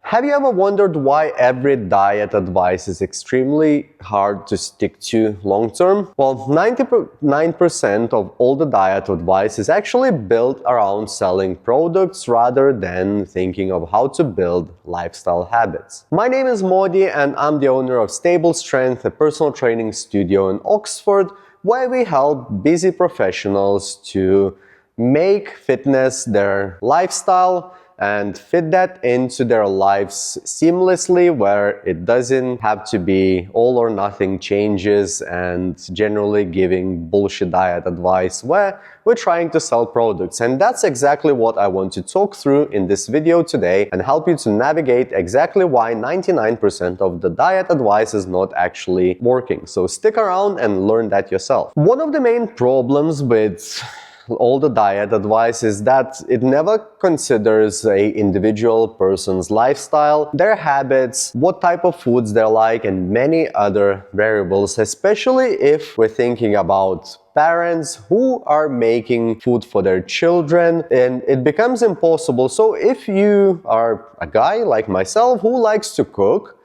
Have you ever wondered why every diet advice is extremely hard to stick to long term? Well, 99% of all the diet advice is actually built around selling products rather than thinking of how to build lifestyle habits. My name is Mody and I'm the owner of Stable Strength, a personal training studio in Oxford, where we help busy professionals to make fitness their lifestyle and fit that into their lives seamlessly, where it doesn't have to be all or nothing changes and generally giving bullshit diet advice where we're trying to sell products. And that's exactly what I want to talk through in this video today and help you to navigate exactly why 99% of the diet advice is not actually working. So stick around and learn that yourself. One of the main problems with all the diet advice is that it never considers an individual person's lifestyle, their habits, what type of foods they like, and many other variables, especially if we're thinking about parents who are making food for their children, and it becomes impossible. So if you are a guy like myself who likes to cook,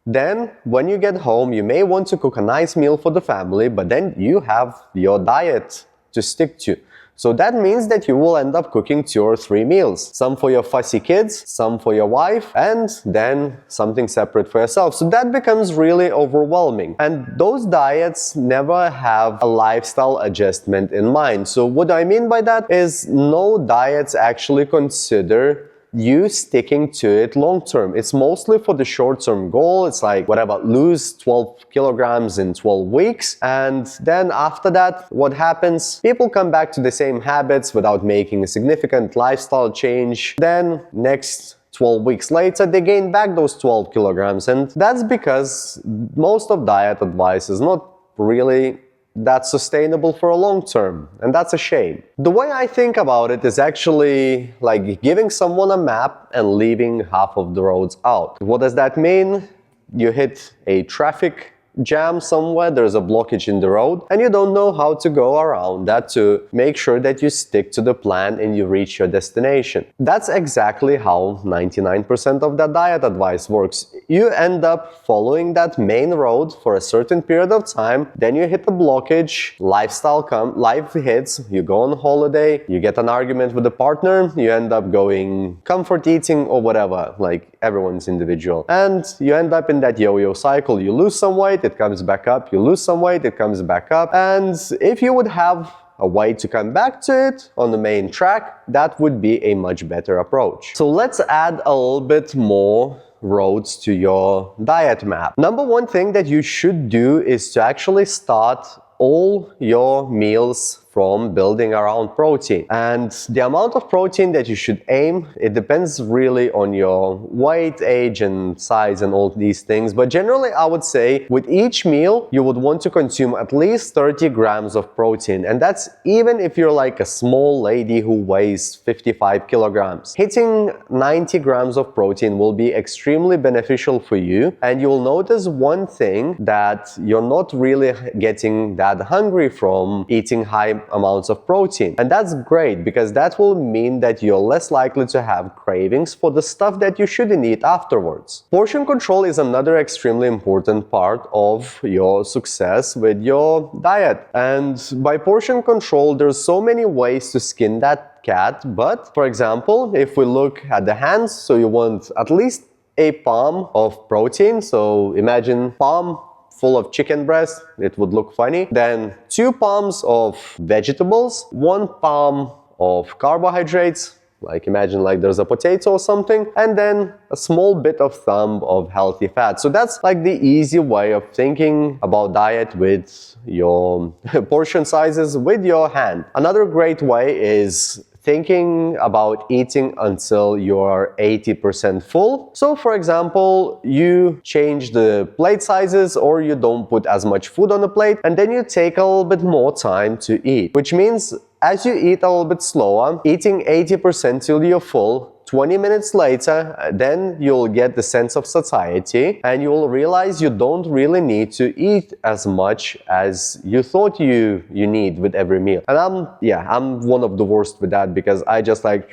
then when you get home you may want to cook a nice meal for the family, but then you have your diet to stick to. So that means that you will end up cooking 2 or 3 meals. Some for your fussy kids, some for your wife, and then something separate for yourself. So that becomes really overwhelming. And those diets never have a lifestyle adjustment in mind. So what I mean by that is no diets actually consider you sticking to it long term. It's mostly for the short term goal. It's like, whatever, lose 12 kilograms in 12 weeks. And then after that, what happens? People come back to the same habits without making a significant lifestyle change. Then next 12 weeks later, they gain back those 12 kilograms. And that's because most of diet advice is not really that's sustainable for a long term, and that's a shame. The way I think about it is actually like giving someone a map and leaving half of the roads out. What does that mean? You hit a traffic jam somewhere, there's a blockage in the road, and you don't know how to go around that to make sure that you stick to the plan and you reach your destination. That's exactly how 99% of that diet advice works. You end up following that main road for a certain period of time, then you hit the blockage, life hits, you go on holiday, you get an argument with the partner, you end up going comfort eating or whatever, like everyone's individual. And you end up in that yo-yo cycle. You lose some weight, it comes back up, you lose some weight, it comes back up. And if you would have a way to come back to it on the main track, that would be a much better approach. So let's add a little bit more roads to your diet map. Number one thing that you should do is to actually start all your meals from building around protein. And the amount of protein that you should aim, it depends really on your weight, age, and size and all these things. But generally, I would say with each meal, you would want to consume at least 30 grams of protein. And that's even if you're like a small lady who weighs 55 kilograms. Hitting 90 grams of protein will be extremely beneficial for you. And you'll notice one thing, that you're not really getting that hungry from eating high amounts of protein. And that's great, because that will mean that you're less likely to have cravings for the stuff that you shouldn't eat afterwards. Portion control is another extremely important part of your success with your diet. And by portion control, there's so many ways to skin that cat. But for example, if we look at the hands, so you want at least a palm of protein. So imagine palm full of chicken breast, it would look funny. Then 2 palms of vegetables, 1 palm of carbohydrates, like imagine like there's a potato or something, and then a small bit of thumb of healthy fat. So that's like the easy way of thinking about diet with your portion sizes with your hand. Another great way is thinking about eating until you're 80% full. So for example, you change the plate sizes or you don't put as much food on the plate, and then you take a little bit more time to eat, which means as you eat a little bit slower, eating 80% till you're full, 20 minutes later, then you'll get the sense of satiety and you'll realize you don't really need to eat as much as you thought you need with every meal. And I'm one of the worst with that, because I just like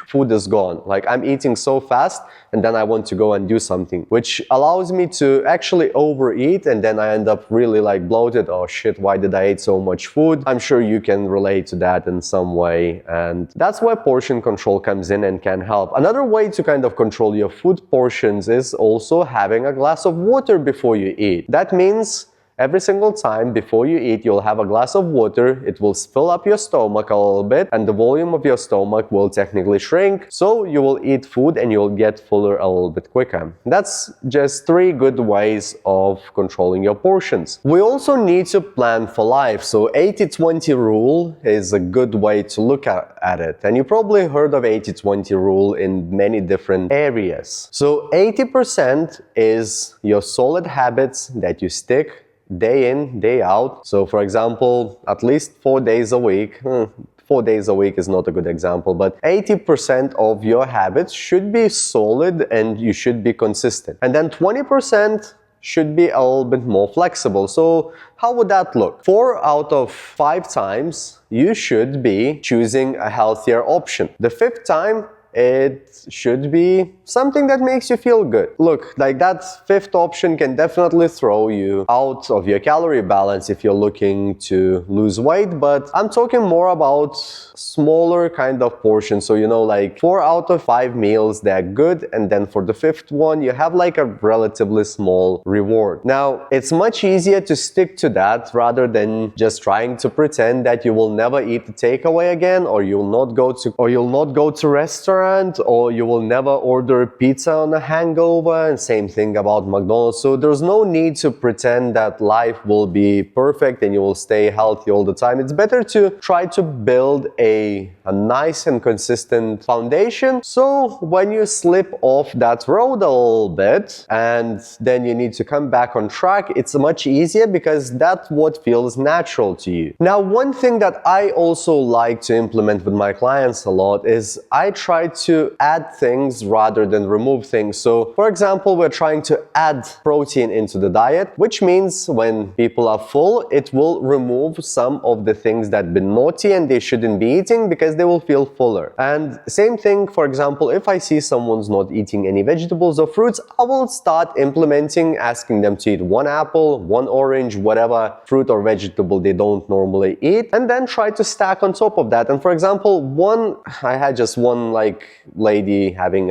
food is gone. Like I'm eating so fast and then I want to go and do something, which allows me to actually overeat, and then I end up really like bloated. Oh shit, why did I eat so much food? I'm sure you can relate to that in some way, and that's where portion control comes in and can help. Another way to kind of control your food portions is also having a glass of water before you eat. That means every single time before you eat, you'll have a glass of water. It will fill up your stomach a little bit, and the volume of your stomach will technically shrink, so you will eat food and you'll get fuller a little bit quicker. That's just 3 good ways of controlling your portions. We also need to plan for life, so 80-20 rule is a good way to look at it. And you probably heard of 80-20 rule in many different areas. So 80% is your solid habits that you stick day in, day out. So for example, at least 4 days a week. 4 days a week is not a good example, but 80% of your habits should be solid and you should be consistent. And then 20% should be a little bit more flexible. So how would that look? 4 out of 5 times you should be choosing a healthier option. The 5th time, it should be something that makes you feel good. Look, like that 5th option can definitely throw you out of your calorie balance if you're looking to lose weight, but I'm talking more about smaller kind of portions. So, you know, like 4 out of 5 meals, they're good, and then for the 5th one, you have like a relatively small reward. Now, it's much easier to stick to that rather than just trying to pretend that you will never eat the takeaway again, or you'll not go to restaurant, or you will never order pizza on a hangover, and same thing about McDonald's. So there's no need to pretend that life will be perfect and you will stay healthy all the time. It's better to try to build a nice and consistent foundation, so when you slip off that road a little bit and then you need to come back on track, it's much easier because that's what feels natural to you. Now, one thing that I also like to implement with my clients a lot is I try to add things rather than remove things. So for example, we're trying to add protein into the diet, which means when people are full, it will remove some of the things that have been naughty and they shouldn't be eating, because they will feel fuller. And same thing, for example, if I see someone's not eating any vegetables or fruits, I will start implementing asking them to eat 1 apple, 1 orange, whatever fruit or vegetable they don't normally eat, and then try to stack on top of that. And for example, I had just one lady having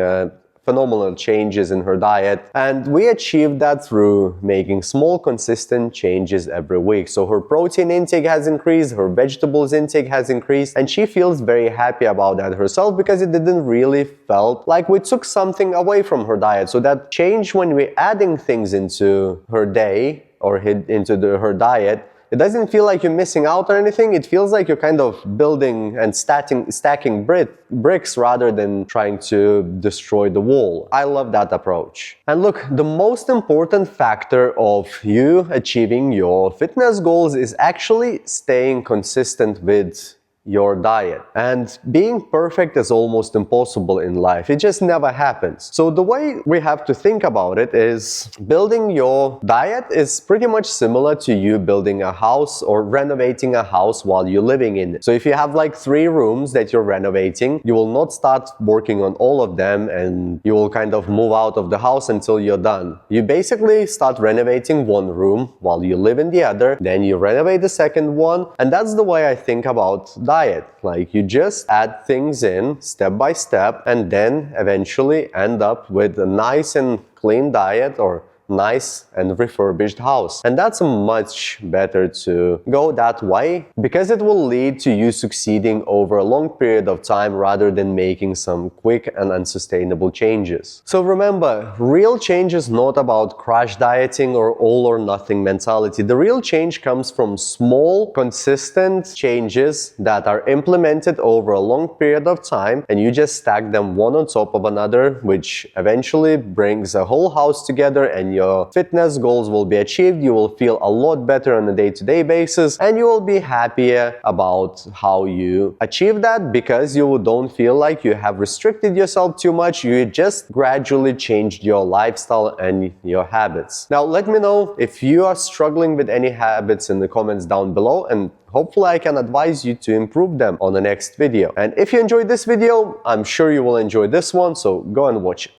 phenomenal changes in her diet, and we achieved that through making small consistent changes every week. So her protein intake has increased, her vegetables intake has increased, and she feels very happy about that herself, because it didn't really felt like we took something away from her diet. So that change when we're adding things into her day or into her diet, it doesn't feel like you're missing out or anything. It feels like you're kind of building and stacking bricks rather than trying to destroy the wall. I love that approach. And look, the most important factor of you achieving your fitness goals is actually staying consistent with your diet. And being perfect is almost impossible in life. It just never happens. So the way we have to think about it is building your diet is pretty much similar to you building a house or renovating a house while you're living in it. So if you have like 3 rooms that you're renovating, you will not start working on all of them and you will kind of move out of the house until you're done. You basically start renovating 1 room while you live in the other, then you renovate the second one, and that's the way I think about diet. Like you just add things in step by step and then eventually end up with a nice and clean diet or nice and refurbished house. And that's much better to go that way, because it will lead to you succeeding over a long period of time rather than making some quick and unsustainable changes. So remember, real change is not about crash dieting or all or nothing mentality. The real change comes from small, consistent changes that are implemented over a long period of time, and you just stack them one on top of another, which eventually brings a whole house together and your fitness goals will be achieved, you will feel a lot better on a day-to-day basis, and you will be happier about how you achieve that because you don't feel like you have restricted yourself too much. You just gradually changed your lifestyle and your habits. Now, let me know if you are struggling with any habits in the comments down below, and hopefully I can advise you to improve them on the next video. And if you enjoyed this video, I'm sure you will enjoy this one, so go and watch it.